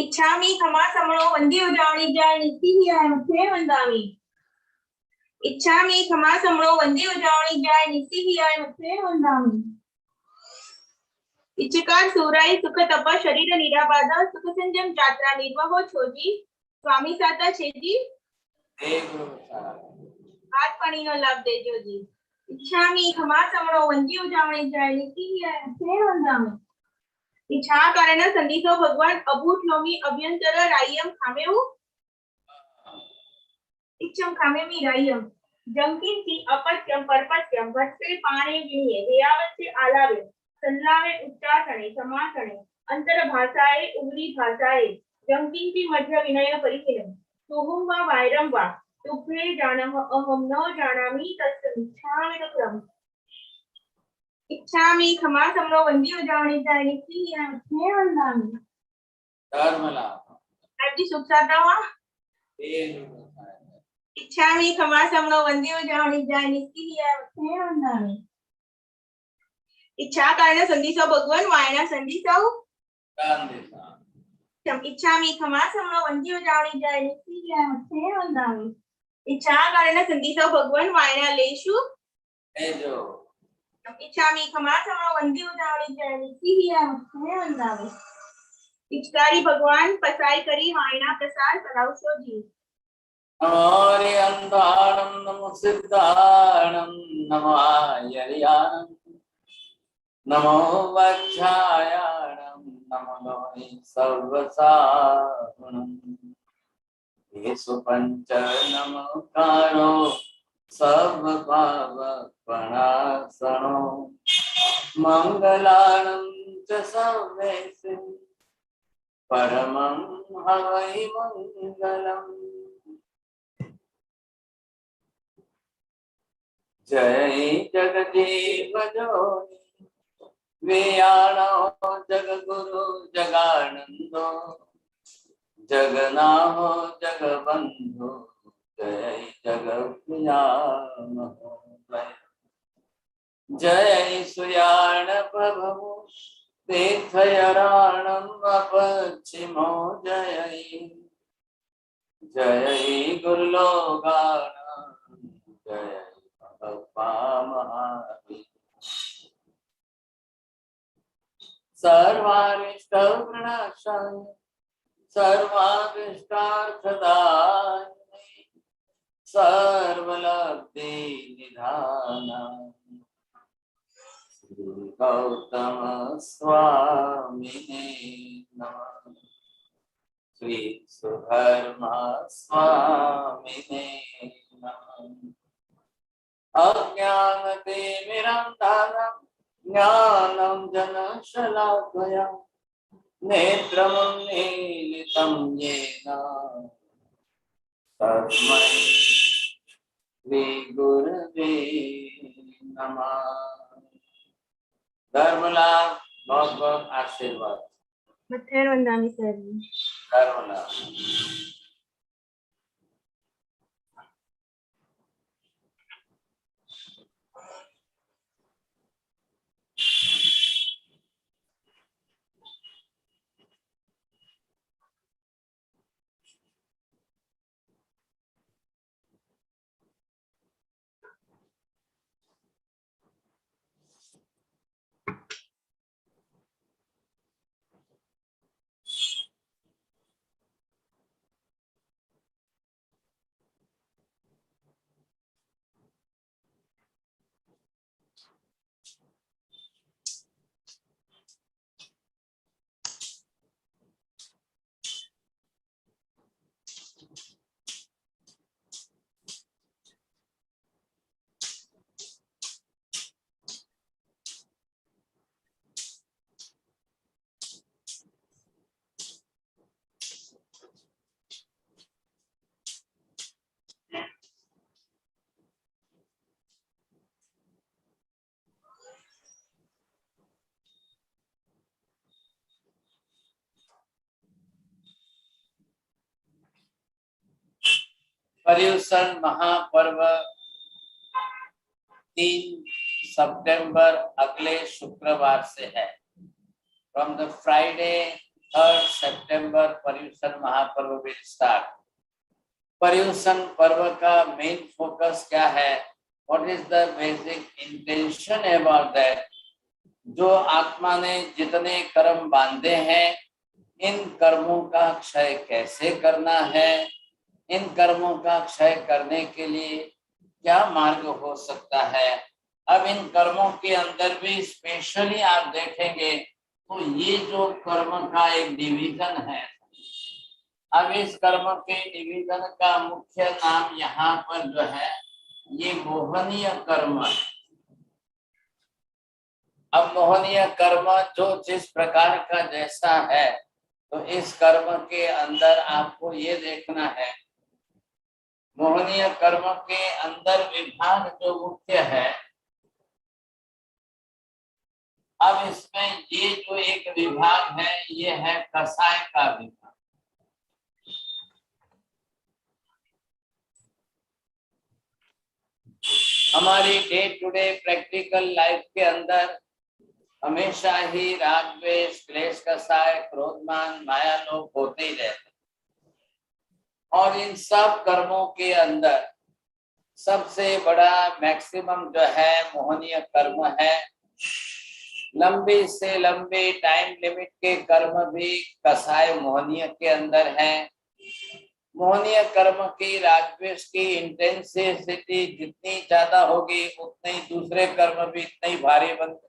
इच्छामि खमा समणो वंदी उजावणी जाय नित्य ही आय मुखे वंदामी। इच्छामि खमा समणो वंदी उजावणी जाय नित्य ही आय मुखे वंदामी। इच्छकार सुराई सुख तप शरीर निराबाध सुख संजम यात्रा निर्वाह छोजी स्वामी साता छेजी हाथ पानी नो लाभ देजो जी। इच्छामि खमा समणो वंदी उजावणी जाय नित्य ही आय मुखे वंदामी। इच्छा कारण संदीसो भगवान अभूत लोमी अभ्यंतर रायम खामेऊ इच्छम खामेमी रायम जमकिन सी अपत्यम परपत्यम वत्से पाणे विनिये वेयावत्से आलावे संलावे उच्चासने समासने अंतर भाषाए उगरी भाषाए जमकिन सी मध्य विनय परिकिलम तुहुम वा वायरम वा तुभ्ये जानम अहम न जानामि तस्मिच्छामि क्रम। इच्छामि खमा समणो वंदी उजावणी जाय नित्य ही आय मुखे वंदामी। धर्मला आपकी सुख साता हुआ इच्छामि खमा समणो वंदी उजावणी जाय नित्य ही आय मुखे वंदामी। इच्छा कारण संदीसो भगवान वायना संदीसो इच्छामि खमा समणो वंदी उजावणी जाय नित्य ही आय मुखे वंदामी। इच्छा कारण संदीसो भगवान वायना लेशु इच्छामि खमा समणो वंदी उजावणी जाय नित्य ही आय मुखे वंदामी। इच्छकारी भगवान पसाई करी वायना प्रसार करावशो जी। नमो अंधाणं नमो सिद्धाणं नमो आयर्याणं नमो वक्षायाणं नमो सर्वसाहुणं येषु पंच नमकारो सर्वभावपणासनो मंगलानं च सर्वेषु परमं हवै मंगलम्। जय जगदीव जोनि वेयाणो जगगुरु जगानंदो जगनाहो जगबंधु जय जगप्रियामहो जय सुयाण प्रभु तीर्थयराणम् अपचिमो जय जय गुरुलोगानां जय सर्वारिष्टवृणाशाय सर्वाभीष्टार्थदायिने सर्वलब्धि निधानाय श्री गौतम स्वामिने नमः। श्री सुधर्मा स्वामिने नमः। अज्ञानतिमिरन्धनं ज्ञानं जनशलाकया नेत्रमुन्मीलितं येन तस्मै श्रीगुरवे नमः। धर्मलाभ बहुत बहुत आशीर्वाद। मुखे वंदामी सर। धर्मलाभ पर्युषण महापर्व 3 सितंबर अगले शुक्रवार से है। From the Friday 3rd September Paryushan महापर्व will start. पर्युषण पर्व का मेन फोकस क्या है? What is the basic intention about that? जो आत्मा ने जितने कर्म बांधे हैं, इन कर्मों का क्षय कैसे करना है? इन कर्मों का क्षय करने के लिए क्या मार्ग हो सकता है? अब इन कर्मों के अंदर भी स्पेशली आप देखेंगे तो ये जो कर्म का एक डिवीजन है, अब इस कर्म के डिवीजन का मुख्य नाम यहाँ पर जो है ये मोहनीय कर्म है। अब मोहनीय कर्म जो जिस प्रकार का जैसा है, तो इस कर्म के अंदर आपको ये देखना है, मोहनीय कर्म के अंदर विभाग जो मुख्य है, अब इसमें ये जो एक विभाग है ये है कसाय का विभाग। हमारी day to day practical life के अंदर हमेशा ही राग द्वेष क्लेश कसाय क्रोधमान माया लोभ होते ही रहते, और इन सब कर्मों के अंदर सबसे बड़ा मैक्सिमम जो है मोहनीय कर्म है। लंबी से लंबी टाइम लिमिट के कर्म भी कसाय मोहनीय के अंदर है। मोहनीय कर्म की रागद्वेष की इंटेंसिटी जितनी ज्यादा होगी उतने ही दूसरे कर्म भी इतने ही भारी बनते।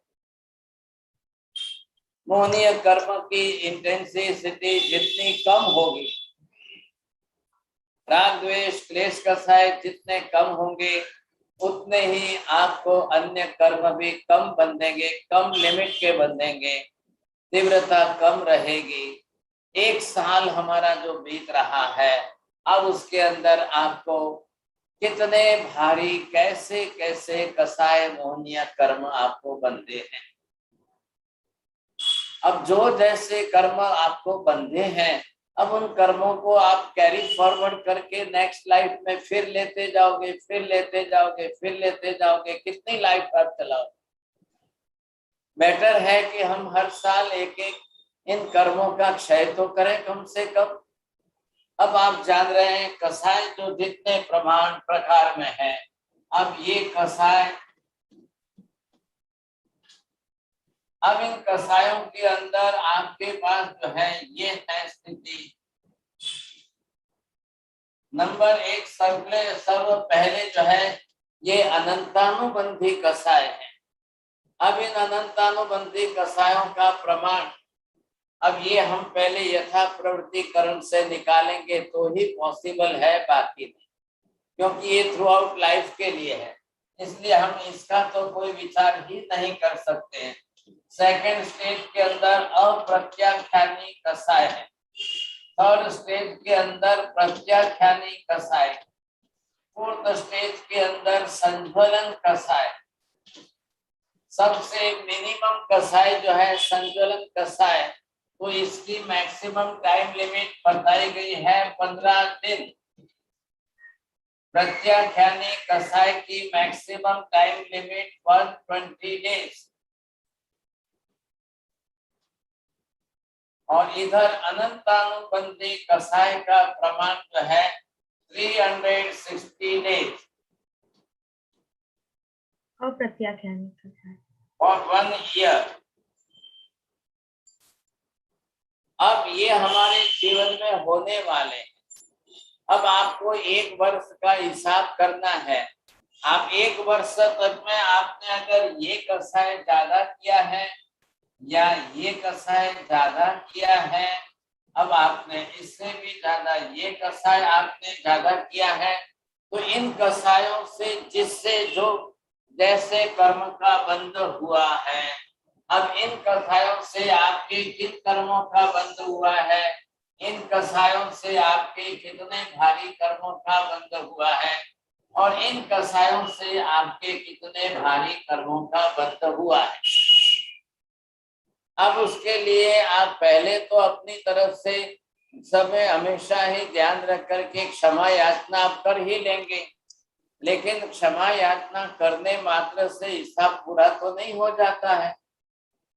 मोहनीय कर्म की इंटेंसिटी जितनी कम होगी, राग द्वेष क्लेश कसाय जितने कम होंगे, उतने ही आपको अन्य कर्म भी कम बंधेंगे, कम लिमिट के बंधेंगे, तीव्रता कम रहेगी। 1 साल हमारा जो बीत रहा है, अब उसके अंदर आपको कितने भारी कैसे कैसे कसाय मोहनीय कर्म आपको बंधे हैं। अब जो जैसे कर्म आपको बंधे हैं, अब उन कर्मों को आप कैरी फॉरवर्ड करके नेक्स्ट लाइफ में फिर लेते जाओगे, फिर लेते जाओगे, फिर लेते जाओगे, कितनी लाइफ आप चलाओगे। बेटर है कि हम हर साल एक एक इन कर्मों का क्षय तो करें कम से कम। अब आप जान रहे हैं कसाय जो जितने प्रमाण प्रकार में है, अब ये कसाय, अब इन कसायों के अंदर आपके पास जो है ये है स्थिति। नंबर 1 सर्व पहले जो है ये अनंतानुबंधी कसाय है। अब इन अनंतानुबंधी कसायों का प्रमाण, अब ये हम पहले यथा प्रवृत्तिकरण से निकालेंगे तो ही पॉसिबल है, बाकी नहीं, क्योंकि ये थ्रू आउट लाइफ के लिए है, इसलिए हम इसका तो कोई विचार ही नहीं कर सकते हैं। सेकेंड स्टेज के अंदर अप्रत्याख्यानी कसाय है, थर्ड स्टेज के अंदर प्रत्याख्यानी कसाय, फोर्थ स्टेज के अंदर संज्वलन कसाय, सबसे मिनिमम कसाय जो है संज्वलन कसाय, तो इसकी मैक्सिमम टाइम लिमिट बताई गई है 15 दिन। प्रत्याख्यानी कसाय की मैक्सिमम टाइम लिमिट 120 डेज। और इधर अनंतानुबंधी कसाय का प्रमाण जो है 360 डेज और प्रत्याख्यानी कसाय और 1 ईयर। अब ये हमारे जीवन में होने वाले हैं। अब आपको 1 वर्ष का हिसाब करना है। आप 1 वर्ष तक में आपने अगर ये कसाय ज्यादा किया है या ये कसाय ज्यादा किया है, अब आपने इससे भी ज्यादा ये कसाय आपने ज्यादा किया है, तो इन कसायों से जिससे जो जैसे कर्म का बंध हुआ है, अब इन कसायों से आपके किन कर्मों का बंध हुआ है, इन कसायों से आपके कितने भारी कर्मों का बंध हुआ है, और इन कसायों से आपके कितने भारी कर्मों का बंध हुआ है। अब उसके लिए आप पहले तो अपनी तरफ से समय हमेशा ही ध्यान रख करके क्षमा याचना आप कर ही लेंगे, लेकिन क्षमा याचना करने मात्र से हिसाब पूरा तो नहीं हो जाता है,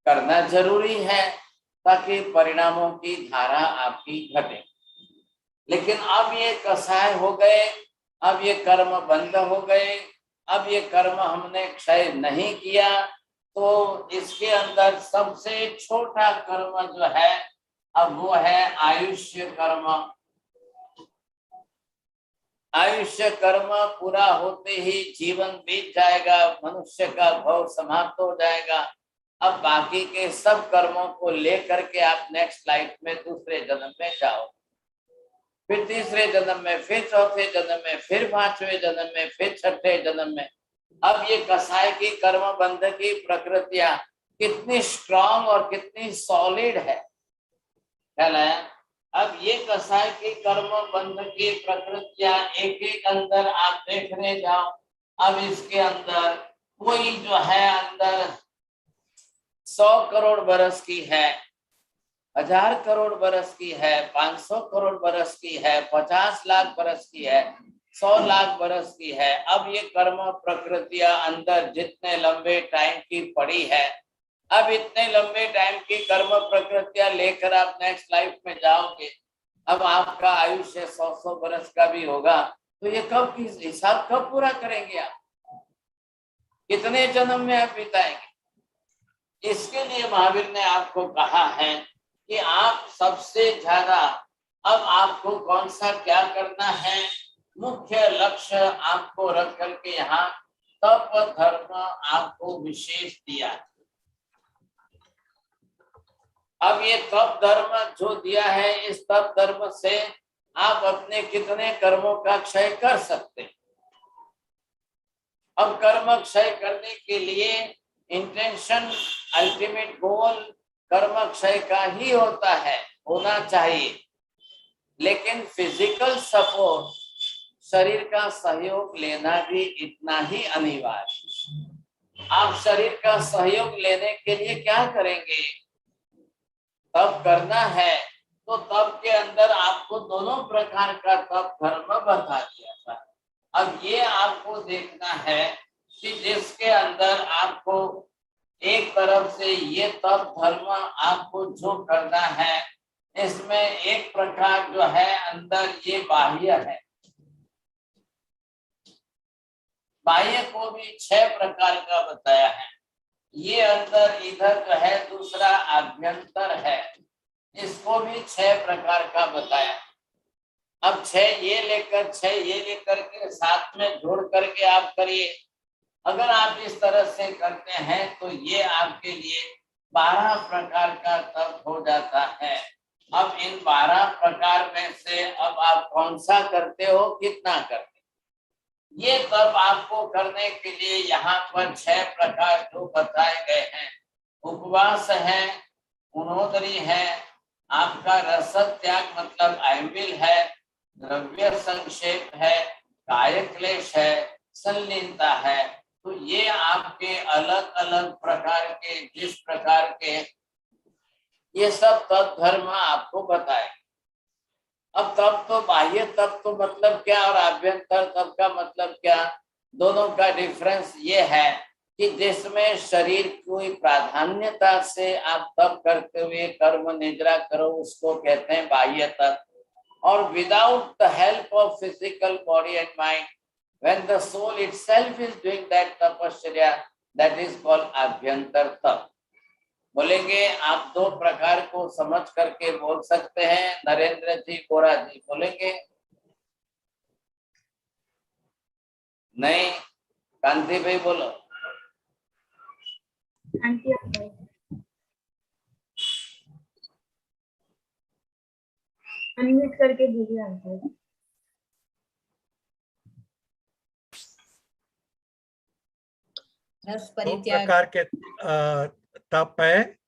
करना जरूरी है। ताकि परिणामों की धारा आपकी घटे। लेकिन अब ये कसाय हो गए, अब ये कर्म बंद हो गए, अब ये कर्म हमने क्षय नहीं किया, तो इसके अंदर सबसे छोटा कर्म जो है अब वो है आयुष्य कर्म। आयुष्य कर्म पूरा होते ही जीवन बीत जाएगा, मनुष्य का भव समाप्त हो जाएगा। अब बाकी के सब कर्मों को लेकर के आप नेक्स्ट लाइफ में दूसरे जन्म में जाओ, फिर तीसरे जन्म में, फिर चौथे जन्म में, फिर पांचवें जन्म में, फिर छठे जन्म में। अब ये कसाय की कर्म बंध की प्रकृतियां कितनी स्ट्रांग और कितनी सॉलिड है, ख्याल है? अब ये कसाय की कर्म बंध की प्रकृतियां एक एक अंदर आप देखने जाओ। अब इसके अंदर कोई जो है अंदर 100 करोड़ बरस की है, 1000 करोड़ बरस की है, 500 करोड़ बरस की है, 50 लाख बरस की है, 100 लाख बरस की है। अब ये कर्म प्रकृतियां अंदर जितने लंबे टाइम की पड़ी है, अब इतने लंबे टाइम की कर्म प्रकृतियां लेकर आप नेक्स्ट लाइफ में जाओगे। अब आपका आयुष्य 100 बरस का भी होगा, तो ये कब की हिसाब कब पूरा करेंगे आप? कितने जन्म में आप बिताएंगे? इसके लिए महावीर ने आपको कहा है कि आप सबसे ज्यादा अब आपको कौन सा क्या करना है, मुख्य लक्ष्य आपको रख करके यहाँ तप धर्म आपको विशेष दिया। अब ये तप धर्म जो दिया है, इस तप धर्म से आप अपने कितने कर्मों का क्षय कर सकते हैं। अब कर्म क्षय करने के लिए इंटेंशन, अल्टीमेट गोल कर्म क्षय का ही होता है, होना चाहिए। लेकिन फिजिकल सपोर्ट, शरीर का सहयोग लेना भी इतना ही अनिवार्य। आप शरीर का सहयोग लेने के लिए क्या करेंगे? तप करना है, तो तप के अंदर आपको दोनों प्रकार का तप धर्म बता दिया था। अब ये आपको देखना है कि जिसके अंदर आपको एक तरफ से ये तप धर्म आपको जो करना है, इसमें एक प्रकार जो है अंदर ये बाह्य है। बाह्य को भी 6 प्रकार का बताया है। ये अंदर इधर जो है दूसरा आभ्यंतर है, इसको भी 6 प्रकार का बताया। अब 6 ये लेकर 6 ये लेकर के साथ में जोड़ करके आप करिए। अगर आप इस तरह से करते हैं तो ये आपके लिए 12 प्रकार का तप हो जाता है। अब इन 12 प्रकार में से अब आप कौन सा करते हो, कितना करते हो? ये तप आपको करने के लिए यहाँ पर 6 प्रकार जो बताए गए हैं, उपवास है, उनोदरी है, आपका रस त्याग मतलब आयमिल है, द्रव्य संक्षेप है, काय क्लेश है, संलीनता है। तो ये आपके अलग अलग प्रकार के, जिस प्रकार के ये सब तप धर्म आपको बताए। अब तप तो बाह्य तप तो मतलब क्या और आभ्यंतर तप का मतलब क्या, दोनों का डिफरेंस ये है कि जिसमें शरीर की प्राधान्यता से आप तप करते हुए कर्म निद्रा करो, उसको कहते हैं बाह्य तप। और without the help of physical body and mind, when the soul itself is doing that tapasya, that is called आभ्यंतर तप। बोलेंगे आप 2 प्रकार को समझ करके बोल सकते हैं? नरेंद्र जी, गोरा जी बोलेंगे? नहीं? कांति भाई बोलो। अनम्यूट करके दीजिए आंसर। दो प्रकार के तप है,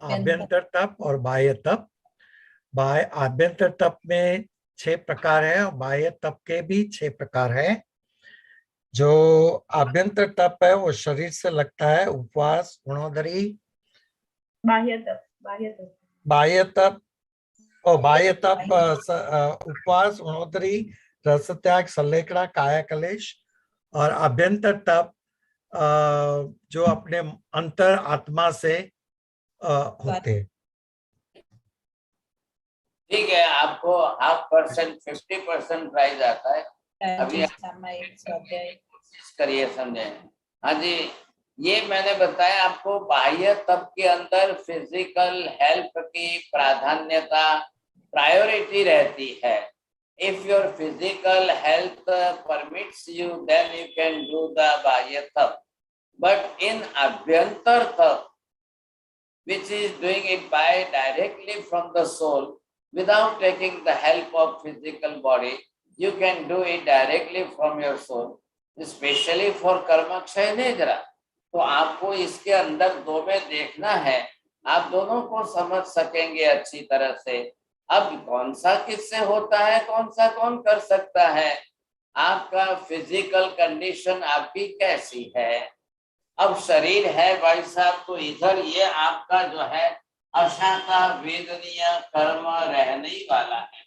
आभ्यंतर तप और बाह्य तप। आभ्यंतर तप में 6 प्रकार है और बाह्य तप के भी 6 प्रकार है। जो आभ्यंतर तप है वो शरीर से लगता है, उपवास, गुणोदरी। बाह्य तप उपवास, गुणोदरी, रस त्याग, संलेखना, काया कलेश। और आभ्यंतर तप जो अपने अंतर आत्मा से होते हैं। ठीक है, आपको 0.5% 50% प्राइज आता है, अभी आप कोशिश करिए समझे। हाँ जी, ये मैंने बताया आपको, बाह्य तप के अंदर फिजिकल हेल्थ की प्राधान्यता प्रायोरिटी रहती है। If your physical health permits you, then you can do the bahya tap. But in abhyantar tap, which is doing it by directly from the soul, without taking the help of physical body, you can do it directly from your soul, especially for karma kshay nedra. तो आपको इसके अंदर दो में देखना है, आप दोनों को समझ सकेंगे अच्छी तरह से। अब कौन सा किससे होता है, कौन सा कौन कर सकता है, आपका फिजिकल कंडीशन आपकी कैसी है। अब शरीर है भाई साहब, तो इधर ये आपका जो है अशांता वेदनीय कर्म रहने वाला है।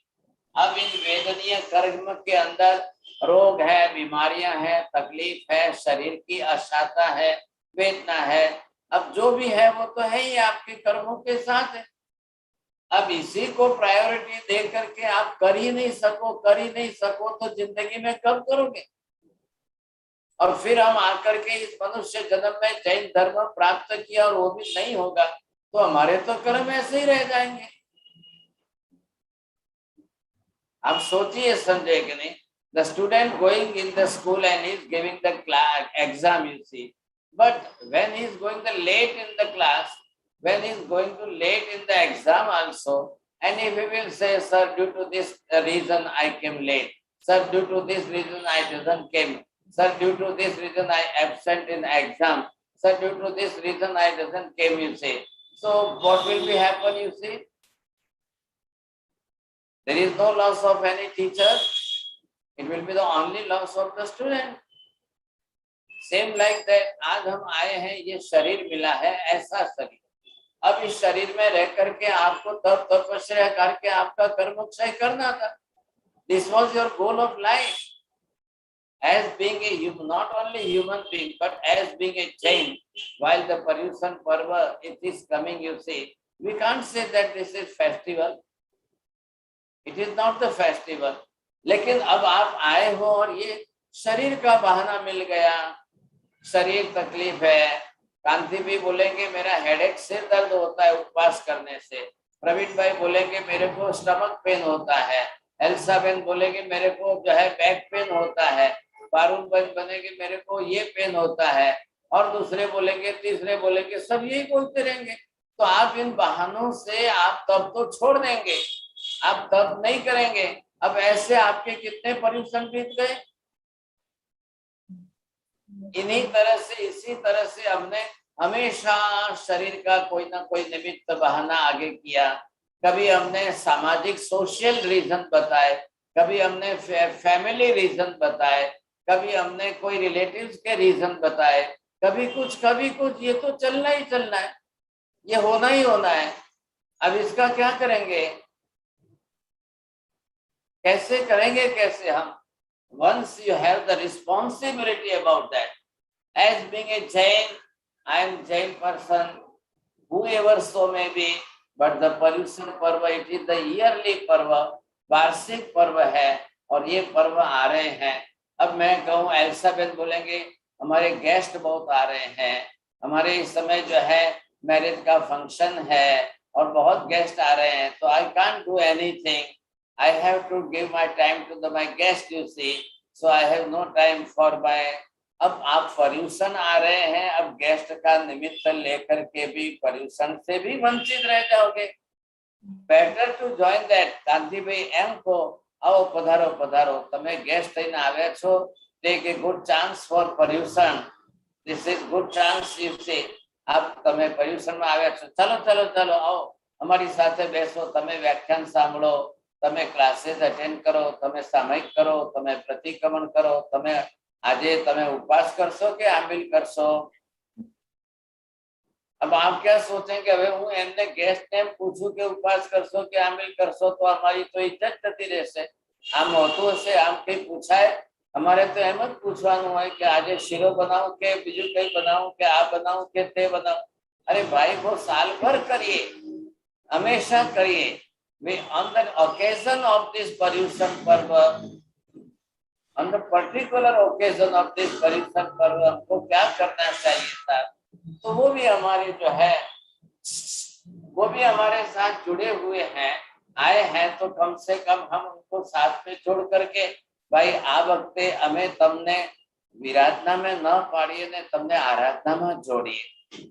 अब इन वेदनीय कर्म के अंदर रोग है, बीमारियां हैं, तकलीफ है, शरीर की अशांता है, वेदना है। अब जो भी है वो तो है ही, आपके कर्मों के साथ है। अब इसी को प्रायोरिटी दे करके आप कर ही नहीं सको तो जिंदगी में कब करोगे। और फिर हम आकर के इस मनुष्य जन्म में जैन धर्म प्राप्त किया और वो भी नहीं होगा, तो हमारे तो कर्म ऐसे ही रह जाएंगे। आप सोचिए, समझे कि नहीं। The student going in the school and is giving the class exam, you see, but when he is going the late in the class, when he is going to late in the exam also, and if he will say, sir, due to this reason I came late, sir, due to this reason I didn't came, sir, due to this reason I absent in exam, sir, due to this reason I doesn't came, you say. So what will be happen, you see? There is no loss of any teacher. It will be the only loss of the student. Same like that, आज हम आए हैं, ये शरीर मिला है, ऐसा शरीर। अब इस शरीर में रह करके आपको तप तपस्या करके आपका कर्म क्षय करना था। This was your goal of life. As being a human, not only human being, but as being a Jain, while the Paryushan Parva it is coming, you see, we can't say that this is festival. It is not the festival. लेकिन अब आप आए हो और ये शरीर का बहाना मिल गया, शरीर तकलीफ है। कांति भी बोलेंगे मेरा हेडेक, सिर दर्द होता है उपवास करने से। प्रवीण भाई बोलेंगे मेरे को स्टमक पेन होता है। एल्सा बेन बोलेंगे मेरे को जो है बैक पेन होता है। पारुण बन बनेंगे मेरे को ये पेन होता है। और दूसरे बोलेंगे, तीसरे बोलेंगे, सब यही बोलते रहेंगे। तो आप इन बहानों से आप तब तो छोड़ देंगे, आप तब नहीं करेंगे। अब ऐसे आपके कितने पर्यूषण बीत गए। इन्हीं तरह से, इसी तरह से हमने हमेशा शरीर का कोई ना कोई निमित्त बहाना आगे किया। कभी हमने सामाजिक सोशल रीजन बताए, कभी हमने फैमिली रीजन बताए, कभी हमने कोई रिलेटिव्स के रीजन बताए, कभी कुछ। ये तो चलना ही चलना है, ये होना ही होना है। अब इसका क्या करेंगे, कैसे करेंगे, कैसे हम। Once you have the responsibility about that, as being a Jain, I am Jain person, whoever so may be, but the Paryushan Parva, it is the yearly Parva, वार्षिक पर्व है और ये पर्व आ रहे हैं। अब मैं कहूँ, एल्सा बेन बोलेंगे हमारे गेस्ट बहुत आ रहे हैं, हमारे इस समय जो है मैरिज का फंक्शन है और बहुत गेस्ट आ रहे हैं, तो I can't do anything. I have to give my time to my guest, you see. So I have no time for my. अब आप पर्यूषण आ रहे हैं, अब गेस्ट का निमित्त लेकर के भी पर्यूषण से भी वंचित रह जाओगे। Better to join that. Kanti भाई एम को आओ, पधारो पधारो, તમે गेस्ट થઈને આવ્યા છો, take a good chance for Paryushan. This is good chance, you see. आप તમે पर्यूषण में આવ્યા છો, चलो चलो चलो आओ, हमारी સાથે બેસો, તમે વ્યાખ્યાન સાંભળો, તમે ક્લાसेस અટેન્ડ કરો, તમે સામયિક કરો, તમે પ્રતિક્રમણ કરો, તમે આજે તમે ઉપવાસ કરશો કે આંબિલ કરશો। अब आप क्या सोचेंगे, હવે હું એમને ગેસ્ટ ને પૂછું કે ઉપવાસ કરશો કે આંબિલ કરશો, તો અમારી તો ઇજ્જત જતી રહેશે। આમ હોતું હશે, આમ કઈ પૂછાય? અમારે તો એમ જ પૂછવાનું હોય કે આજે શીરો બનાવું કે બીજું કઈ બનાવું કે આ બનાવું કે તે બનાવું। अरे भाई, वो साल भर करिए, हमेशा करिए। on the occasion of this Paryushan Parva, on the particular occasion of this Paryushan Parva हमको क्या करना चाहिए था, तो वो भी हमारे जो है वो भी हमारे साथ जुड़े हुए हैं, आए हैं, तो कम से कम हम उनको साथ में जोड़ करके भाई आ वक्ते हमें तमने विराधना में न पाड़िए ने तमने आराधना में जोड़िए,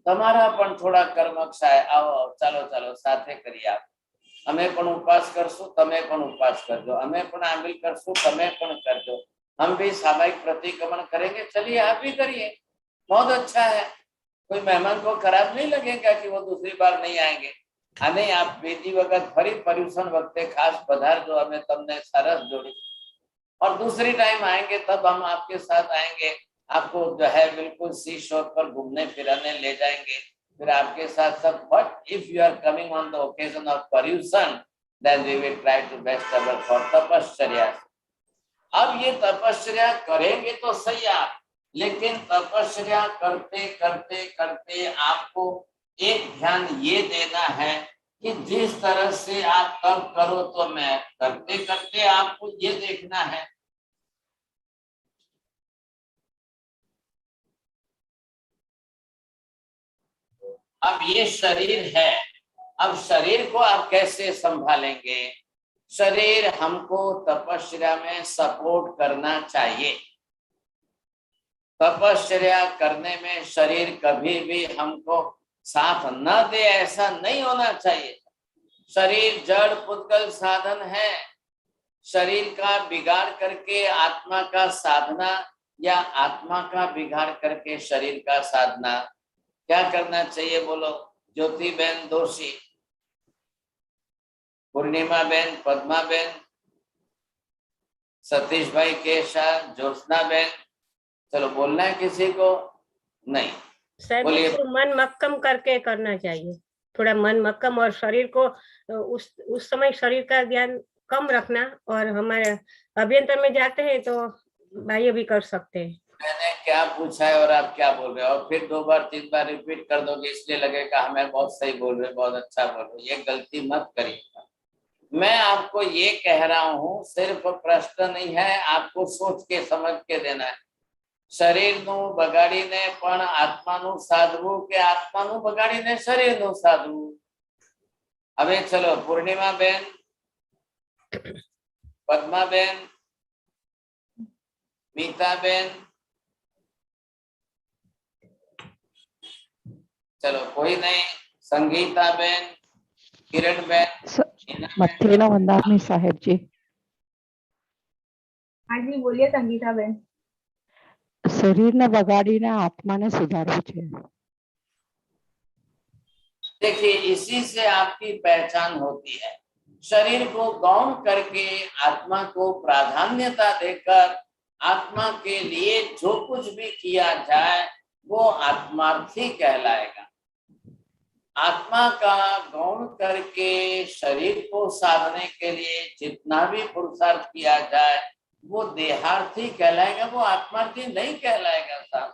તમારા પણ થોડા કર્મક્ષાય આવો ચાલો ચાલો સાથે કરીએ, આપ અમે પણ ઉપવાસ કરશું તમે પણ ઉપવાસ કરજો, અમે પણ આંબિલ કરશું તમે પણ करजो, हम भी सामायिक प्रतिक्रमण करेंगे, चलिए आप भी करिए, बहुत अच्छा है, कोई मेहमान को खराब नहीं लगेगा कि वो दूसरी बार नहीं आएंगे। नहीं, आप विधि वगत फरी पर्यूषण वक्ते खास पधार जो हमें तमने सरस जोड़ी, और दूसरी टाइम आएंगे तब हम आपके साथ आएंगे, आपको जो है बिल्कुल सी शोर पर घूमने फिराने ले जाएंगे, फिर आपके साथ सब। But if you are coming on the occasion of Paryushan then we will try to best our for तपश्चर्या। अब ये तपश्चर्या करेंगे तो सही आप, लेकिन तपश्चर्या करते करते करते आपको एक ध्यान ये देना है कि जिस तरह से आप तप करो तो मैं करते करते आपको ये देखना है अब ये शरीर है, अब शरीर को आप कैसे संभालेंगे, शरीर हमको तपश्चर्या में सपोर्ट करना चाहिए, तपश्चर्या करने में शरीर कभी भी हमको साथ न दे ऐसा नहीं होना चाहिए। शरीर जड़ पुद्गल साधन है, शरीर का बिगाड़ करके आत्मा का साधना या आत्मा का बिगाड़ करके शरीर का साधना, क्या करना चाहिए बोलो? ज्योति बेन दोषी, पूर्णिमा बेन, पद्मा बेन, सतीश भाई केशा, ज्योत्सना बेन, चलो बोलना है किसी को? नहीं, बोलिए। मन मक्कम करके करना चाहिए, थोड़ा मन मक्कम, और शरीर को उस समय शरीर का ध्यान कम रखना, और हमारे अभ्यंतर में जाते हैं तो बाह्य भी कर सकते हैं। मैंने क्या पूछा है और आप क्या बोल रहे हो, और फिर 2 बार 3 बार रिपीट कर दोगे, इसलिए लगेगा हमें बहुत सही बोल रहे, बहुत अच्छा बोल रहे, ये गलती मत करिएगा। मैं आपको ये कह रहा हूँ, सिर्फ प्रश्न नहीं है, आपको सोच के समझ के देना है। શરીરનું બગાડીને પણ આત્માનું સાધવું કે આત્માનું બગાડીને શરીરનું સાધવું? હવે ચલો, પૂર્ણિમા બેન, પદ્મા બેન, મીતા બેન, चलो कोई नहीं, संगीता बेन, किरण बेन, मथेला वंदामी साहेब जी। हाँ जी बोलिए संगीता बेन। शरीर ने बगाड़ीने आत्मा ने सुधारવું છે। देखिए, इसी से आपकी पहचान होती है। शरीर को गौण करके आत्मा को प्राधान्यता देकर आत्मा के लिए जो कुछ भी किया जाए वो आत्मार्थी कहलाएगा। आत्मा का गौण करके शरीर को साधने के लिए जितना भी पुरुषार्थ किया जाए वो देहार्थी कहलाएगा, वो आत्मार्थी नहीं कहलाएगा। साहब,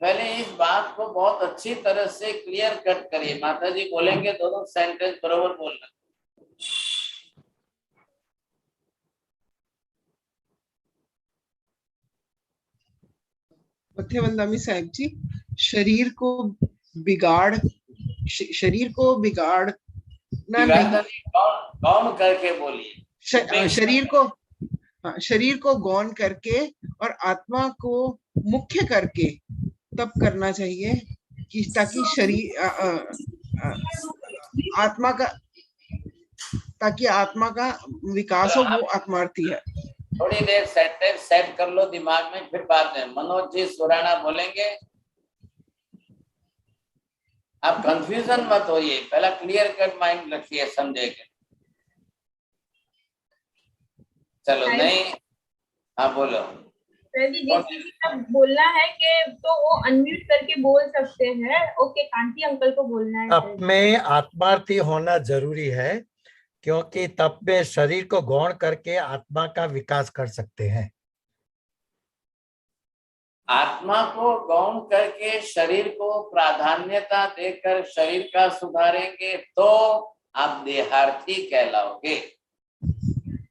पहले इस बात को बहुत अच्छी तरह से क्लियर कट करिए। माता जी बोलेंगे, दोनों सेंटेंस बरोबर बोलना। मथेवंदामी साहब जी, शरीर को बिगाड़ना नहीं, गौण करके बोलिए। शरीर को गौण करके और आत्मा को मुख्य करके तब करना चाहिए कि ताकि शरीर आत्मा का ताकि आत्मा का विकास हो, वो आत्मार्थी है। थोड़ी देर सेंटेंस सेट कर लो दिमाग में, फिर बाद में मनोज जी सुराना बोलेंगे। आप कंफ्यूजन मत होइए, पहला क्लियर कट माइंड रखिए, समझेंगे। चलो नहीं, हाँ बोलो। बोलना है कि तो वो अनम्यूट करके बोल सकते हैं। ओके, कांति अंकल को बोलना है। तप में आत्मार्थी होना जरूरी है, क्योंकि तप में शरीर को गौण करके आत्मा का विकास कर सकते हैं। आत्मा को गौण करके शरीर को प्राधान्यता देकर शरीर का सुधारेंगे तो आप देहार्थी कहलाओगे।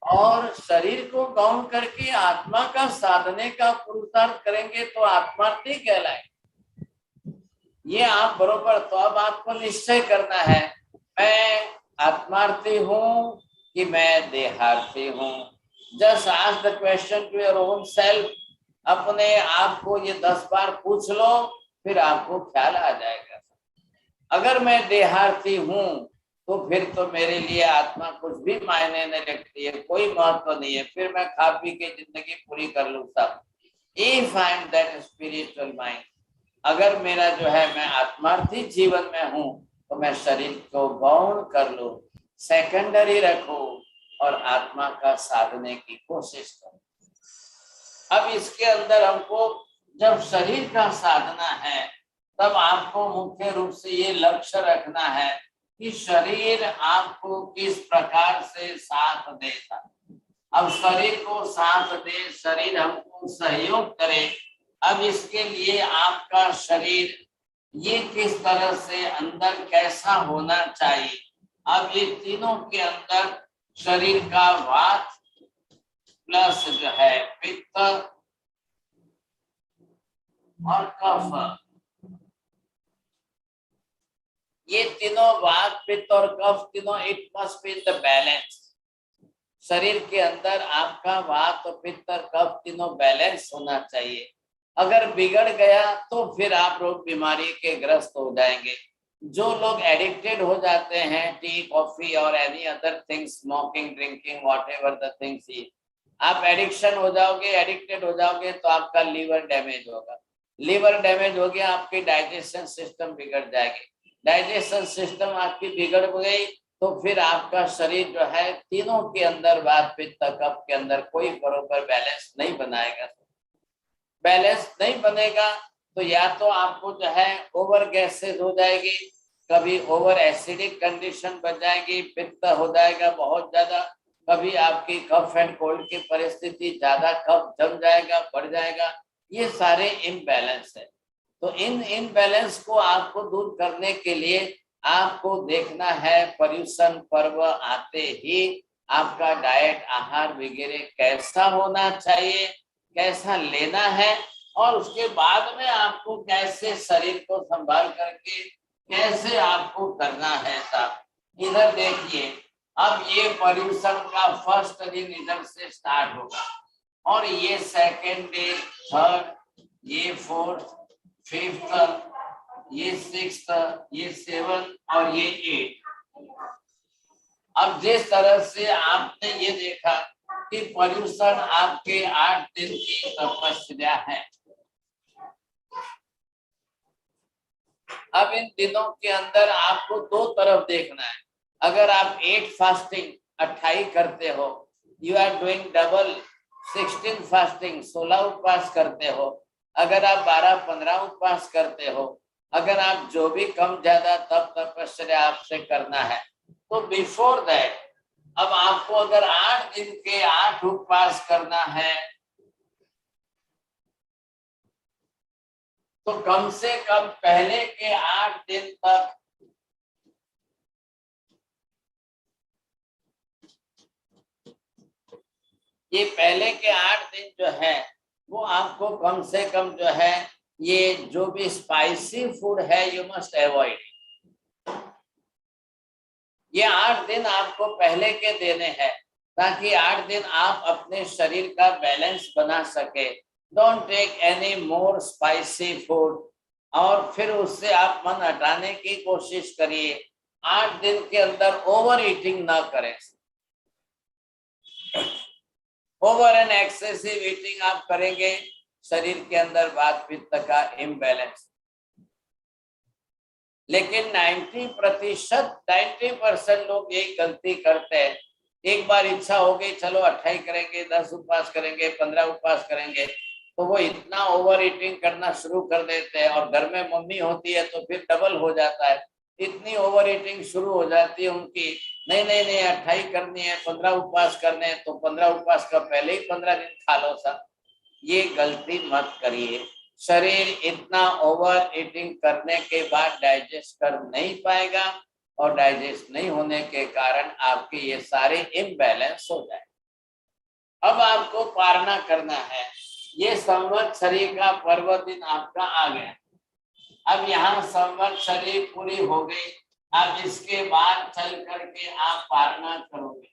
और शरीर को गौण करके आत्मा का साधने का पुरुषार्थ करेंगे तो आत्मार्थी कहलाएंगे। ये आप बरोबर, तो अब आपको निश्चय करना है, मैं आत्मार्थी हूं कि मैं देहार्थी हूं। Just ask the question to your own self. अपने आप को ये 10 बार पूछ लो, फिर आपको ख्याल आ जाएगा। अगर मैं देहार्थी हूं तो फिर तो मेरे लिए आत्मा कुछ भी मायने नहीं रखती है, कोई महत्व नहीं है, फिर मैं खा पी के जिंदगी पूरी कर लूं सब। If I am that spiritual mind, अगर मेरा जो है मैं आत्मार्थी जीवन में हूं तो मैं शरीर को गौण कर लूं, सेकेंडरी रखूं और आत्मा का साधने की कोशिश करूं। अब इसके अंदर हमको जब शरीर का साधना है तब आपको मुख्य रूप से ये लक्ष्य रखना है कि शरीर आपको किस प्रकार से साथ देता। अब शरीर को साथ दे, शरीर हमको सहयोग करे। अब इसके लिए आपका शरीर ये किस तरह से अंदर कैसा होना चाहिए। अब ये तीनों के अंदर शरीर का वात प्लस जो है पित्त और कफ, ये तीनों वात पित्त और कफ तीनों it must be in the balance. शरीर के अंदर आपका वात और पित्त और कफ तीनों बैलेंस होना चाहिए। अगर बिगड़ गया तो फिर आप रोग बीमारी के ग्रस्त हो जाएंगे। जो लोग एडिक्टेड हो जाते हैं टी कॉफी और any other things, smoking drinking whatever the things, आप एडिक्शन हो जाओगे, एडिक्टेड हो जाओगे तो आपका लीवर डैमेज होगा। लीवर डैमेज हो गया, आपकी डाइजेशन सिस्टम बिगड़ जाएगी। डाइजेशन सिस्टम आपकी बिगड़ गई तो फिर आपका शरीर जो है तीनों के अंदर वात पित्त कफ के अंदर कोई बरोबर बैलेंस नहीं बनाएगा। बैलेंस नहीं बनेगा तो या तो आपको जो है ओवर गैसेज हो जाएगी, कभी ओवर एसिडिक कंडीशन बन जाएगी, पित्त हो जाएगा बहुत ज्यादा, कभी आपकी कफ एंड कोल्ड की परिस्थिति ज्यादा, कफ जम जाएगा, बढ़ जाएगा। ये सारे इम्बैलेंस है। तो इन इम्बैलेंस को आपको दूर करने के लिए आपको देखना है पर्यूषण पर्व आते ही आपका डाइट आहार वगैरह कैसा होना चाहिए, कैसा लेना है, और उसके बाद में आपको कैसे शरीर को संभाल करके कैसे आपको करना है। साहब इधर देखिए, अब ये पर्यूषण का फर्स्ट दिन इधर से स्टार्ट होगा और ये सेकेंड डे, थर्ड, ये फोर्थ, फिफ्थ, ये सिक्स्थ, ये सेवन और ये 8। अब जिस तरह से आपने ये देखा कि पर्यूषण आपके 8 दिन की तपस्या है। अब इन दिनों के अंदर आपको दो तरफ देखना है। अगर आप 8 फास्टिंग 28 करते हो, you are doing double 16 fasting 16 उपवास करते हो। अगर आप 12-15 उपवास करते हो, अगर आप जो भी कम ज्यादा तब तपस्या आपसे करना है, तो बिफोर दैट अब आपको अगर 8 दिन के 8 उपवास करना है तो कम से कम पहले के 8 दिन तक ये पहले के 8 दिन जो है वो आपको कम से कम जो है ये जो भी स्पाइसी फूड है यू मस्ट अवॉइड। ये 8 दिन आपको पहले के देने हैं ताकि 8 दिन आप अपने शरीर का बैलेंस बना सके। Don't take any more spicy food और फिर उससे आप मन हटाने की कोशिश करिए। 8 दिन के अंदर ओवर ईटिंग ना करें। ओवर एंड एक्सेसिव ईटिंग आप करेंगे, शरीर के अंदर वात पित्त का इम्बैलेंस। लेकिन 90% लोग यही गलती करते हैं। एक बार इच्छा हो गई, चलो 28 करेंगे, 10 उपवास करेंगे, 15 उपवास करेंगे, तो वो इतना ओवर ईटिंग करना शुरू कर देते हैं। और घर में मम्मी होती है तो फिर डबल हो जाता है, इतनी ओवर ईटिंग शुरू हो जाती है उनकी। नहीं 28 करनी है, 15 उपवास करने हैं, तो 15 उपवास का पहले ही 15 दिन खा लो सब। ये गलती मत करिए। शरीर इतना ओवर ईटिंग करने के बाद डाइजेस्ट कर नहीं पाएगा और डाइजेस्ट नहीं होने के कारण आपके ये सारे इम्बैलेंस हो जाए। अब आपको पारना करना है। ये संवत्सरी का पर्व दिन आपका आ गया। अब यहाँ संवत्सरी पूरी हो गई। अब इसके बाद चल करके आप पारना करोगे।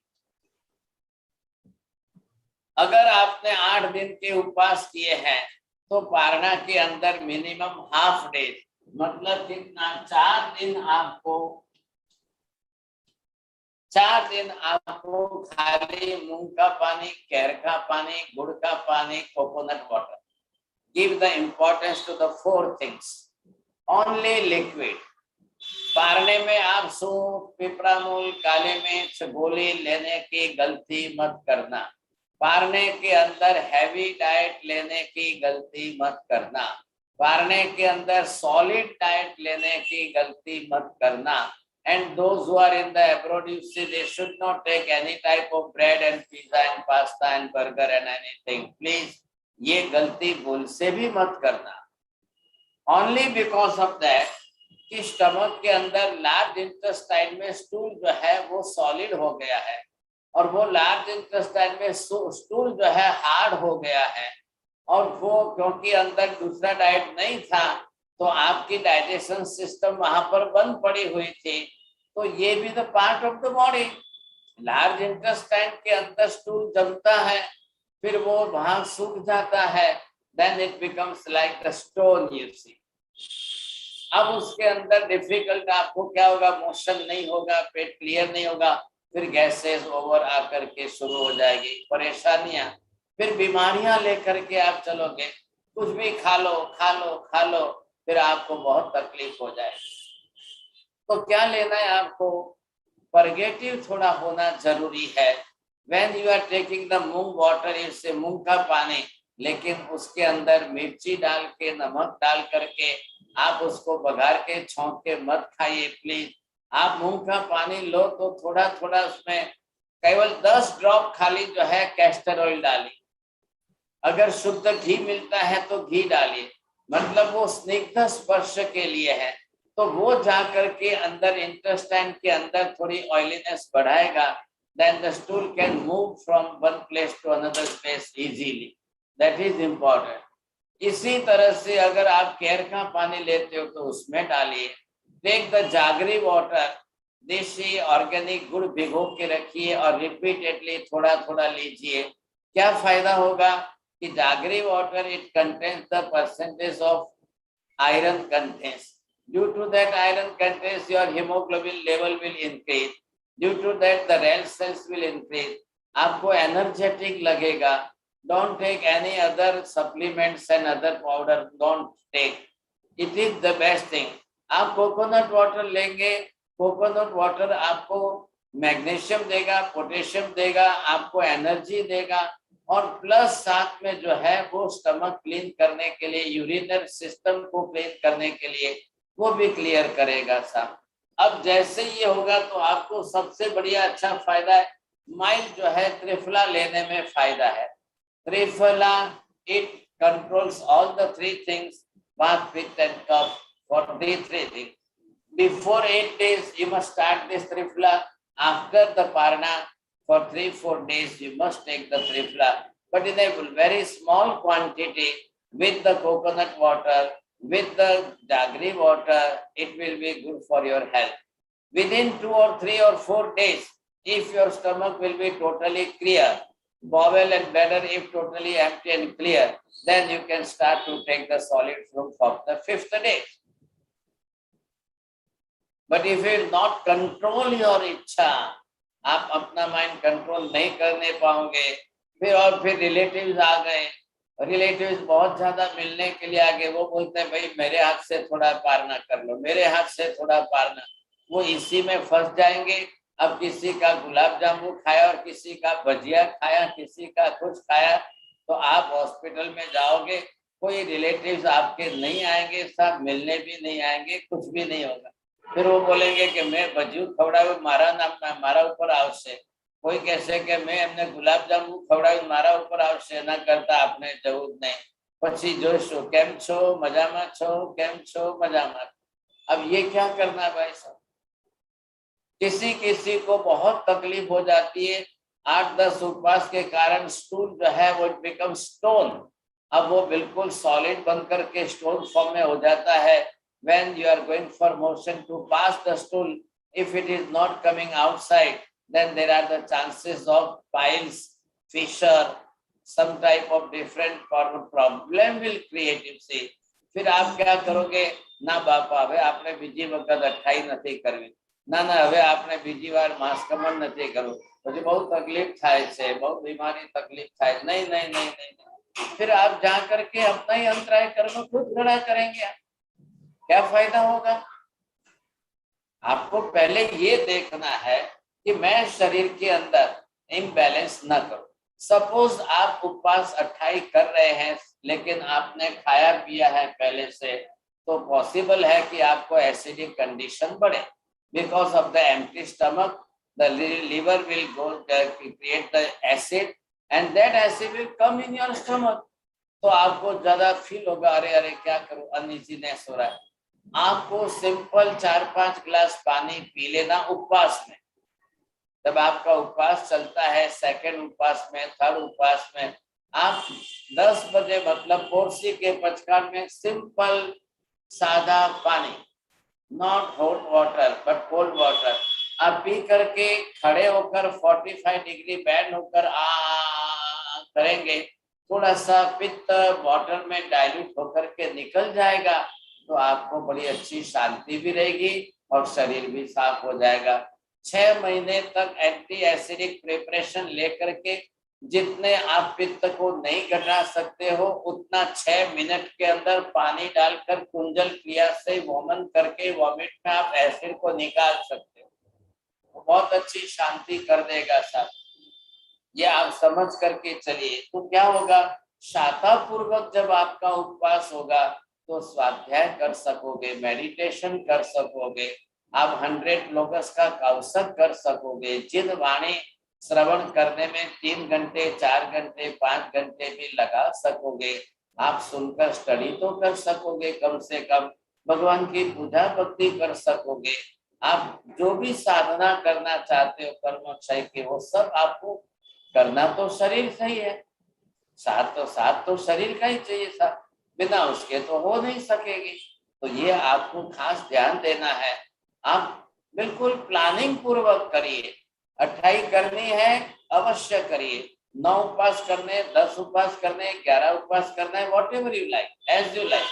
अगर आपने 8 दिन के उपवास किए हैं तो पारना के अंदर मिनिमम हाफ डे, मतलब कितना, 4 दिन आपको खाली मूंग का पानी, केर का पानी, गुड़ का पानी, coconut water. Give the importance to the 4 things. Only liquid. पारने में आप सूप, पिपरामूल, काली मिर्च, गोली लेने की गलती मत करना। पारने के अंदर हैवी डाइट लेने की गलती मत करना। पारने के अंदर सॉलिड डाइट लेने की गलती मत करना। And those who are in the abroad, you see, they should not take any type of bread and pizza and pasta and burger and anything. Please, ये गलती भूल से भी मत करना। Only because of that कि स्टमक के अंदर लार्ज इंटेस्टाइन में स्टूल जो है वो सॉलिड हो गया है, और वो लार्ज इंटेस्टाइन में स्टूल जो है हार्ड हो गया है, और वो क्योंकि अंदर दूसरा डाइट नहीं था तो आपकी डाइजेशन सिस्टम वहां पर बंद पड़ी हुई थी। तो ये भी the part of the body. Large intestine के अंदर स्टूल जमता है, फिर वो वहां सूख जाता है, then it becomes like the stone, you see. अब उसके अंदर डिफिकल्ट आपको क्या होगा, मोशन नहीं होगा, पेट क्लियर नहीं होगा, फिर गैसेस ओवर आकर के शुरू हो जाएगी, परेशानियां, फिर बीमारियां लेकर के आप चलोगे। कुछ भी खा लो खा लो खा लो, फिर आपको बहुत तकलीफ हो जाएगी। तो क्या लेना है आपको, परगेटिव थोड़ा होना जरूरी है। When you are taking the moong water, इससे मूंग का पानी, लेकिन उसके अंदर मिर्ची डाल के, नमक डाल करके आप उसको बघार के छौंक के मत खाइए प्लीज। आप मूंग का पानी लो तो थोड़ा थोड़ा उसमें केवल 10 ड्रॉप खाली जो है कैस्टर ऑयल डालिए। अगर शुद्ध घी मिलता है तो घी डालिए, मतलब वो स्निग्ध स्पर्श के लिए है, तो वो जाकर के अंदर इंटेस्टाइन के अंदर थोड़ी ऑयलीनेस बढ़ाएगा। Then the stool can move from one place to another place easily. That is important. इसी तरह से अगर आप केर का पानी लेते हो तो उसमें डालिए। टेक द जागरी वाटर, देसी ऑर्गेनिक गुड़ भिगो के रखिए और रिपीटेडली थोड़ा थोड़ा लीजिए। क्या फायदा होगा कि jaggery water, it contains the percentage of iron contents. Due to that iron contains, your hemoglobin level will increase. Due to that, the red cells will increase. आपको energetic लगेगा। Don't take any other supplements and other powder. Don't take. It is the best thing. आप coconut water लेंगे, coconut water आपको magnesium देगा, potassium देगा, आपको energy देगा, और प्लस साथ में जो है वो स्टमक क्लीन करने के लिए, यूरिनरी सिस्टम को क्लीन करने के लिए वो भी क्लियर करेगा साहब। अब जैसे ये होगा तो आपको सबसे बढ़िया अच्छा फायदा है, माइल्ड जो है त्रिफला लेने में फायदा है। Triphala, it controls all the 3 things, vata, pitta and kapha, for the 3 things. Before 8 days you must start this trifla. After the parna, for 3-4 days you must take the trifla, but in a very small quantity with the coconut water, with the jaggery water. It will be good for your health. Within 2 or 3 or 4 days, if your stomach will be totally clear, bowel and bladder if totally empty and clear, then you can start to take the solid food for the 5th day. But if you not control your इच्छा, आप अपना mind control नहीं करने पाओगे, फिर relatives आ गए, relatives बहुत ज्यादा मिलने के लिए आगे, वो बोलते हैं भाई मेरे हाथ से थोड़ा पारना कर लो, मेरे हाथ से थोड़ा पारना, वो इसी में फंस जाएंगे। अब किसी का गुलाब जामुन खाया और किसी का भजिया खाया, किसी का कुछ खाया, तो आप हॉस्पिटल में जाओगे, कोई रिलेटिव्स आपके नहीं आएंगे, सब मिलने भी नहीं आएंगे, कुछ भी नहीं होगा। फिर वो बोलेंगे कि मैं भजियो खवड़ाव्યું, મારા નામ મારા ઉપર આવશે। કોઈ કહેશે કે મેં એમને ગુલાબ જાંબુ ખવડાવ્યું, મારા ઉપર આવશે, ના કરતા આપણે જવું જ નહીં, પછી જોઈશું કેમ છો, મજામાં છો, કેમ છો, મજામાં। अब ये क्या करना भाई साहब, किसी किसी को बहुत तकलीफ हो जाती है, 8-10 उपवास के कारण स्टूल जो है वो बिकम स्टोन, अब वो बिल्कुल सॉलिड बनकर के स्टोन फॉर्म में हो जाता है। When you are going for motion to pass the stool, if it is not coming outside, then there are the chances of piles, fissure, some type of different problem will create. You see, फिर आप क्या करोगे? ना बापा હવે આપણે બીજી વખત અઠાઈ નથી કરવી, ના હવે આપણે બીજી વાર માસ્કમન નથી કરવું, પછી બહુ તકલીફ થાય છે, બહુ બીમારી તકલીફ થાય, नहीं नहीं नहीं नहीं, फिर आप जा करके अपना ही अंतराय कर्म खुद खड़ा करेंगे, क्या फायदा होगा? आपको पहले ये देखना है कि मैं शरीर के अंदर इम्बैलेंस न करूं। सपोज आप उपवास 28 कर रहे हैं, लेकिन आपने खाया पिया है पहले से, तो पॉसिबल है कि आपको एसिडिक कंडीशन बढ़े, because of the empty stomach the liver will go create the acid and that acid will come in your stomach. तो आपको ज्यादा फील होगा, अरे अरे क्या करूं, अनइजीनेस हो रहा है। आपको सिंपल 4-5 गिलास पानी पी लेना उपवास में। जब आपका उपवास चलता है, सेकंड उपवास में, थर्ड उपवास में, आप 10 बजे मतलब पोरसी के पचकान में सिंपल सादा पानी, not hot water but cold water, आप पी करके खड़े होकर 45 डिग्री बैंड होकर करेंगे, थोड़ा सा पित्त वाटर में डाइल्यूट होकर के निकल जाएगा, तो आपको बड़ी अच्छी शांति भी रहेगी और शरीर भी साफ हो जाएगा। 6 महीने तक एंटी एसिडिक प्रिपरेशन लेकर के जितने आप पित्त को नहीं घटा सकते हो, उतना 6 मिनट के अंदर पानी डालकर कुंजल क्रिया से वोमन करके वॉमिट में आप एसिड को निकाल सकते हो, बहुत अच्छी शांति कर देगा साहब। ये आप समझ करके चलिए। तो क्या होगा, शाता पूर्वक जब आपका उपवास होगा तो स्वाध्याय कर सकोगे, मेडिटेशन कर सकोगे, आप 100 लोगस का कौशक कर सकोगे, जिन वाणी श्रवण करने में 3 घंटे 4 घंटे 5 घंटे भी लगा सकोगे, आप सुनकर स्टडी तो कर सकोगे, कम से कम भगवान की पूजा भक्ति कर सकोगे, आप जो भी साधना करना चाहते हो कर्मोक्षय के, वो सब आपको करना तो शरीर से ही है, साथ तो शरीर का ही चाहिए साथ, बिना उसके तो हो नहीं सकेगी। तो ये आपको खास ध्यान देना है, आप बिल्कुल प्लानिंग पूर्वक करिए। 28 करनी है अवश्य करिए, 9 उपवास करने, 10 उपवास करने, 11 उपवास करना है, whatever you like, as you like,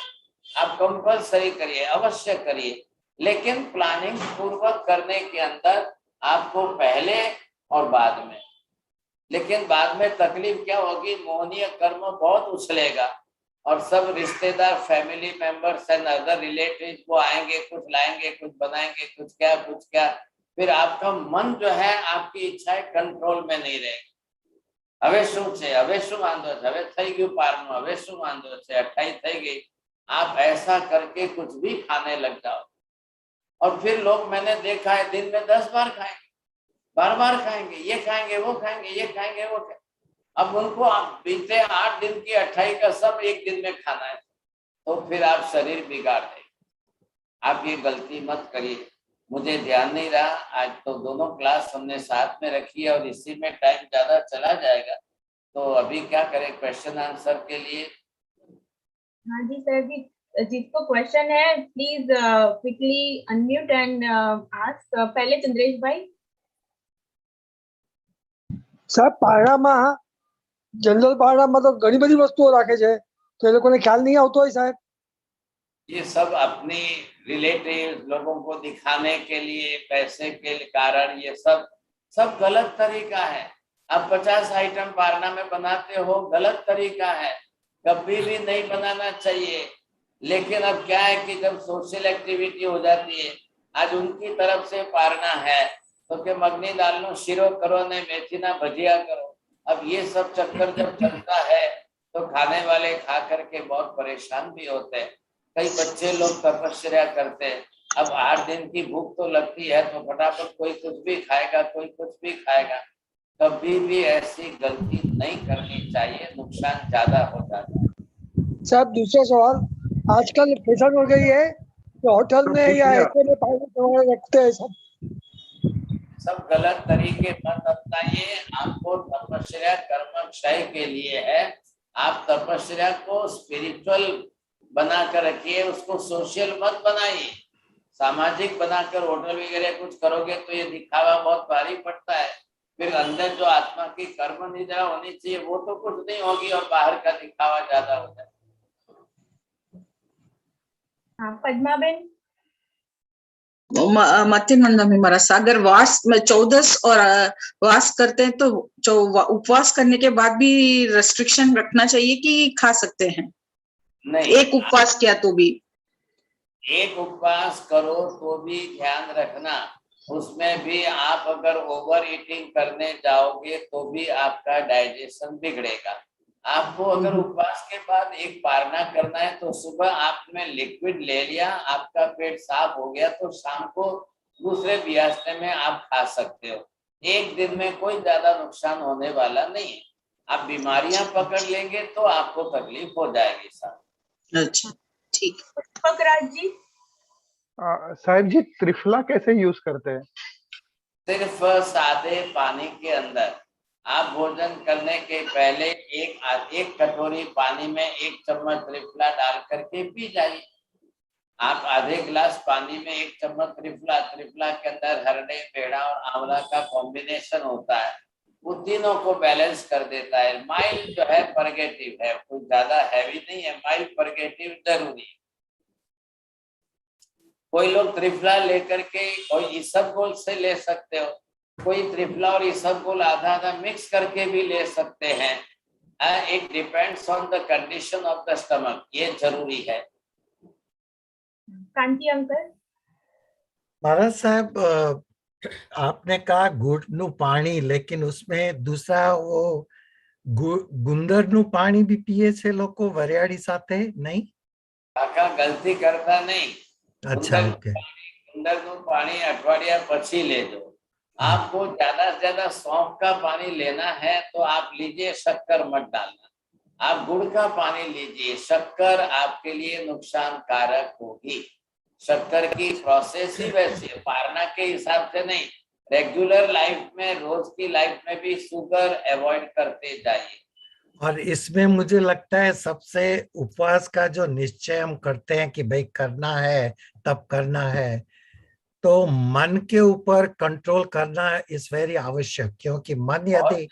आप कंपल्सरी करिए, अवश्य करिए, लेकिन प्लानिंग पूर्वक करने के अंदर आपको पहले और बाद में, लेकिन बाद में तकलीफ क्या होगी, मोहनीय कर्म बहुत उछलेगा और सब रिश्तेदार, family members and other relative वो आएंगे, कुछ लाएंगे, कुछ बनाएंगे, कुछ क्या, फिर आपका मन जो है, आपकी इच्छाएं कंट्रोल में नहीं रहेगी। હવે શું વાંધો છે, હવે થઈ ગયું પારનું, હવે શું વાંધો છે, 28 થઈ गई, आप ऐसा करके कुछ भी खाने लग जाओ और फिर लोग, मैंने देखा है, दिन में 10 बार खाएंगे, बार खाएंगे, ये खाएंगे, वो खाएंगे, ये खाएंगे, वो खाएंगे। अब उनको बीते 8 दिन की 28 का सब एक दिन में खाना है, तो फिर आप शरीर बिगाड़ देंगे। आप ये गलती मत करिए। मुझे ध्यान नहीं रहा, आज तो दोनों क्लास हमने साथ में रखी है और इसी में टाइम ज्यादा चला जाएगा, तो अभी क्या करें क्वेश्चन आंसर के लिए? हाँ जी सर जी, जिसको क्वेश्चन है please quickly unmute and ask. पहले चंद्रेश भाई। સાહેબ પારણામાં જનરલ પારણામાં તો घणी बधी वस्तुओं राखे छे, तो ये लोकोने ख्याल नहीं आवतो होय साहेब? ये सब अपनी रिलेटिव लोगों को दिखाने के लिए, पैसे के कारण, ये सब गलत तरीका है। आप 50 आइटम पारना में बनाते हो, गलत तरीका है, कभी भी नहीं बनाना चाहिए। लेकिन अब क्या है कि जब सोशल एक्टिविटी हो जाती है, आज उनकी तरफ से पारना है तो के मगनी दाल नो शीरो करो ने मेथी ना भजिया करो। अब ये सब चक्कर जब चलता है तो खाने वाले खा करके बहुत परेशान भी होते हैं। कई बच्चे लोग तपस्या करते हैं, अब 8 दिन की भूख तो लगती है तो फटाफट कोई कुछ भी खाएगा, कोई कुछ भी खाएगा। कभी भी ऐसी गलती नहीं करनी चाहिए, नुकसान ज्यादा हो जाता है। साहब दूसरा सवाल, आजकल फैशन हो गई है तो होटल में या ऐसे में पानी रखते हैं सब, सब गलत तरीके मत अपनाइए। आपको तपस्या कर्म क्षय के लिए है। आप तपस्या को स्पिरिचुअल बनाकर रखिए, उसको सोशल मत बनाइए। सामाजिक बनाकर होटल वगैरह कुछ करोगे तो ये दिखावा बहुत भारी पड़ता है। फिर अंदर जो आत्मा की कर्म निद्रा होनी चाहिए वो तो कुछ नहीं होगी और बाहर का दिखावा ज्यादा हो जाए। हाँ पद्माबेन। मत्स्य मंदा में महाराज अगर वास में 14 और वास करते हैं तो उपवास करने के बाद भी रेस्ट्रिक्शन रखना चाहिए कि खा सकते हैं? नहीं, एक उपवास किया तो भी? एक उपवास करो तो भी ध्यान रखना, उसमें भी आप अगर ओवर ईटिंग करने जाओगे तो भी आपका डाइजेशन बिगड़ेगा। आपको अगर उपवास के बाद एक पारना करना है तो सुबह आपने लिक्विड ले लिया, आपका पेट साफ हो गया तो शाम को दूसरे व्यास्ते में आप खा सकते हो। एक दिन में कोई ज्यादा नुकसान होने वाला नहीं है। आप बीमारियां पकड़ लेंगे तो आपको तकलीफ हो जाएगी साहब। अच्छा ठीक। पुष्पकराज जी। साहिब जी त्रिफला कैसे यूज करते हैं? सिर्फ सादे पानी के अंदर आप भोजन करने के पहले एक कटोरी पानी में 1 चम्मच त्रिफला डाल करके पी जाइए। आप आधे गिलास पानी में 1 चम्मच त्रिफला के अंदर हरड़े, पेड़ा और आंवला का कॉम्बिनेशन होता है, वो तीनों को बैलेंस कर देता है। माइल्ड जो है परगेटिव है, कुछ ज्यादा हैवी नहीं है, माइल्ड परगेटिव जरूरी है। कोई लोग त्रिफला लेकर के कोई इसबगोल से ले सकते हो, कोई त्रिफला और इसबगोल आधा आधा मिक्स करके भी ले सकते हैं। It depends on the condition of the stomach, ये जरूरी है। कांति अंकल। महाराज साहब आपने कहा गुड़नु पानी, लेकिन उसमें दूसरा वो गुंदरनु पानी भी पिए छे लोग वरियाड़ी साथे नहीं? काका गलती करता नहीं। अच्छा ओके। गुंदरनु पानी अठवाडिया पछी लेजो। आपको ज्यादा से ज्यादा सौंफ का पानी लेना है तो आप लीजिए, शक्कर मत डालना। आप गुड़ का पानी लीजिए, शक्कर आपके लिए नुकसान कारक होगी। शक्कर की प्रोसेस ही वैसे पारना के हिसाब से नहीं, रेगुलर लाइफ में, रोज की लाइफ में भी शुगर अवॉइड करते जाइए। और इसमें मुझे लगता है सबसे उपवास का जो निश्चय हम करते हैं कि भाई करना है तब करना है, तो मन के ऊपर कंट्रोल करना इज वेरी आवश्यक, क्योंकि मन यदि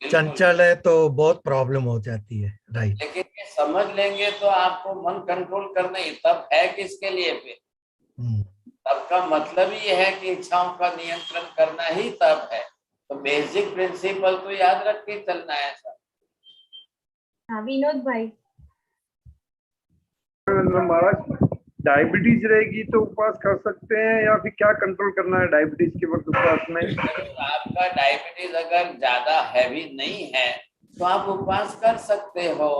चंचल है तो बहुत प्रॉब्लम हो जाती है। राइट। लेकिन ये समझ लेंगे तो आपको मन कंट्रोल करना ही तब है किसके लिए फिर? तब का मतलब ये है कि इच्छाओं का नियंत्रण करना ही तब है। तो बेसिक प्रिंसिपल तो याद रख के चलना है सर। हाँ विनोद भाई। महाराज डायबिटीज रहेगी तो उपवास कर सकते हैं या फिर क्या कंट्रोल करना है डायबिटीज के वक्त उपवास में? आपका डायबिटीज अगर ज्यादा हैवी नहीं है तो आप उपवास कर सकते हो।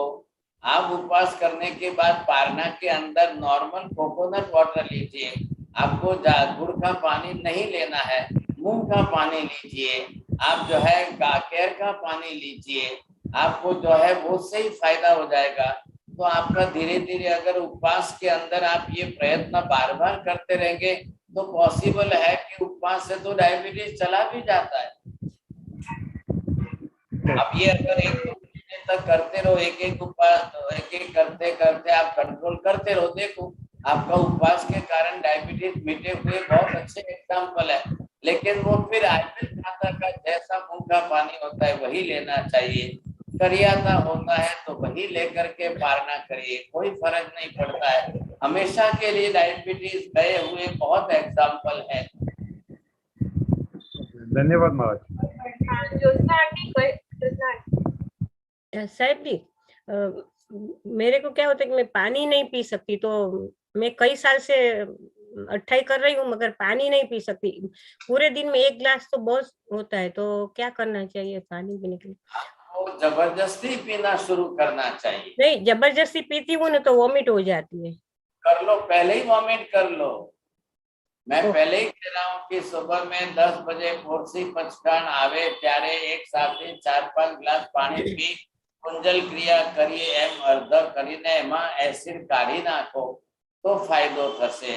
आप उपवास करने के बाद पारना के अंदर नॉर्मल कोकोनट वाटर लीजिए। आपको गुड़ का पानी नहीं लेना है, मूंग का पानी लीजिए। आप जो है गाकेर का पानी लीजिए, आपको जो है उससे ही फायदा हो जाएगा। तो आपका धीरे धीरे अगर उपवास के अंदर आप ये प्रयत्न बार बार करते रहेंगे तो पॉसिबल है कि उपवास से तो डायबिटीज चला भी जाता है। अब ये अगर 1-2 महीने तक करते रहो, एक उपवास एक करते करते आप कंट्रोल करते रहो, देखो आपका उपवास के कारण डायबिटीज मिटे हुए बहुत अच्छे एग्जाम्पल है। लेकिन वो फिर आयुर्वेद माता का जैसा मूंग का पानी होता है वही लेना चाहिए। करियाता होता है तो वही लेकर के पारना करिए, कोई फर्क नहीं पड़ता है। हमेशा के लिए डायबिटीज गए हुए बहुत एग्जाम्पल है। धन्यवाद महाराज। ज्योत्सना आंटी। साहब जी मेरे को क्या होता है कि मैं पानी नहीं पी सकती, तो मैं कई साल से अट्ठाई कर रही हूँ मगर पानी नहीं पी सकती। पूरे दिन में 1 गिलास तो बहुत होता है, तो क्या करना चाहिए पानी पीने के लिए? आपको जबरदस्ती पीना शुरू करना चाहिए। नहीं, जबरदस्ती पीती हूँ ना तो वॉमिट हो जाती है। कर लो, पहले ही वॉमिट कर लो। मैं पहले ही कह रहा हूँ कि सुबह में 10 बजे पोरसी पचकान आवे त्यारे एक साथ 4-5 गिलास पानी पी कुंजल क्रिया करिए एम अर्ध करीने एमा एसिड काढ़ी नाखो तो फायदो थशे।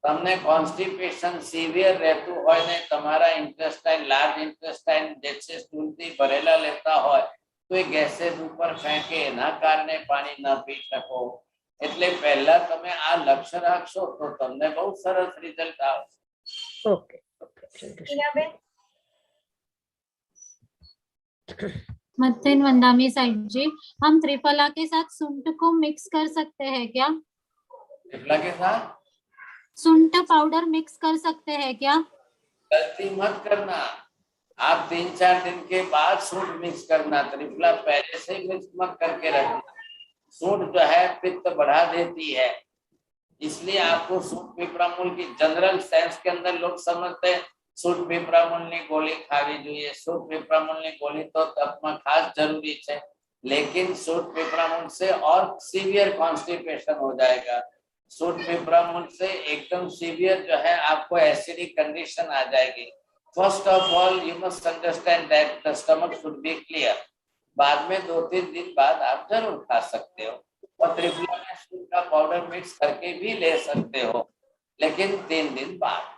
તમને કોન્સ્ટિપેશન સિવિયર રહેતું હોય ને તમારા ઇન્ટેસ્ટાઇન લાર્જ ઇન્ટેસ્ટાઇન જે છે સ્ટૂલથી ભરેલા લેતા હોય તો એ ગેસેસ ઉપર ફેંકે એના કારણે પાણી ન પી શકો એટલે પહેલા તમે આ લક્ષ્ય રાખશો તો તમને બહુ સરસ રિઝલ્ટ આવશે. ओके ओके ટીનાબેન मत्तिन वंदामी साहिब जी, हम त्रिफला के साथ सुंठ को मिक्स कर सकते हैं क्या? त्रिफला के साथ सुंठ पाउडर मिक्स कर सकते हैं क्या? गलती मत करना, आप 3-4 दिन के बाद सूंठ मिक्स करना, त्रिफला पहले से मिक्स मत करके रखना। सूंठ जो है पित्त बढ़ा देती है, इसलिए आपको सूंठ पिपरामूल की जनरल सेंस के अंदर लोग समझते हैं सूंठ पिपरामूलની गोली खावी જોઈએ, सूंठ पिपरामूलની गोली तो તપમાં ખાસ જરૂરી છે, लेकिन सूंठ पिपरामूल से और सीवियर कॉन्स्टिपेशन हो जाएगा। सूंठ पिपरामूल से एकदम सीवियर जो है आपको एसिडिक कंडीशन आ जाएगी। First of all you must understand that the stomach should be clear. बाद में 2-3 दिन बाद आप जरूर खा सकते हो और त्रिफला में सूंठ का पाउडर मिक्स करके भी ले सकते हो, लेकिन 3 दिन बाद।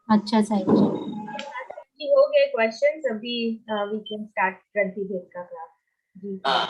अच्छा साहिब जी। हो गए क्वेश्चंस, अभी वी कैन स्टार्ट प्रतिभेद का क्लास। जी हाँ।